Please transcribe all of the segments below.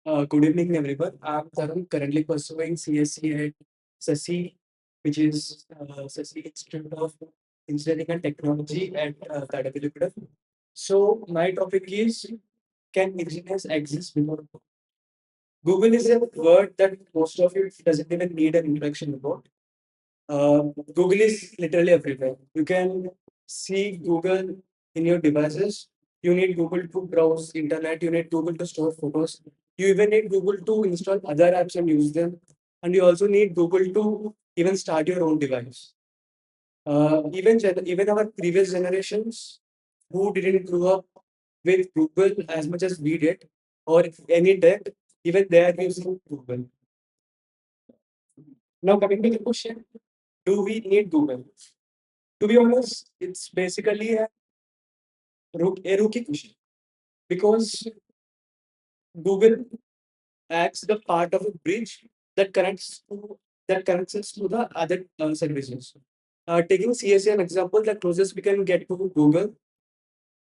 Good evening, everyone. I'm Tarun, currently pursuing CSC at Sasi, which is Sasi Institute of Engineering and Technology at Tadapilipura. So, my topic is, can engineers exist without Google? Google is a word that most of you doesn't even need an introduction about. Uh, Google is literally everywhere. You can see Google in your devices. You need Google to browse internet. You need Google to store photos. You even need Google to install other apps and use them. And you also need Google to even start your own device. Even our previous generations who didn't grow up with Google as much as we did, or any tech, even they are using Google. Now coming to the question, do we need Google? To be honest, it's basically a rookie question because Google acts the part of a bridge that connects us to the other services. Taking CSA an example, the closest we can get to Google.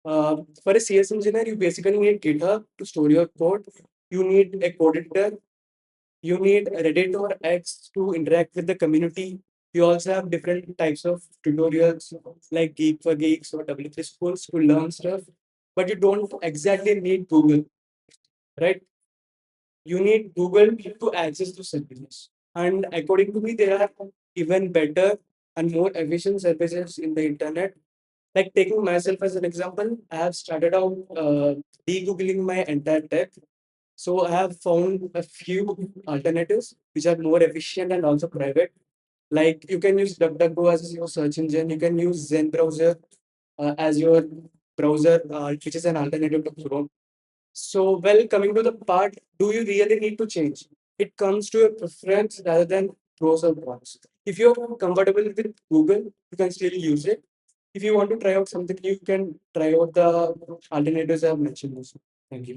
For a CS engineer, you basically need GitHub to store your code. You need a code editor. You need Reddit or X to interact with the community. You also have different types of tutorials like Geek for Geeks or W3 schools to learn stuff. But you don't exactly need Google, right? You need Google to access to services. And according to me, there are even better and more efficient services in the internet. Like taking myself as an example, I have started out de-googling my entire tech. So I have found a few alternatives which are more efficient and also private. Like you can use DuckDuckGo as your search engine. You can use Zen browser as your browser, which is an alternative to Chrome. So, well, coming to the part, do you really need to change? It comes to your preference rather than pros or cons. If you're comfortable with Google, you can still use it. If you want to try out something, you can try out the alternatives I have mentioned also. Thank you.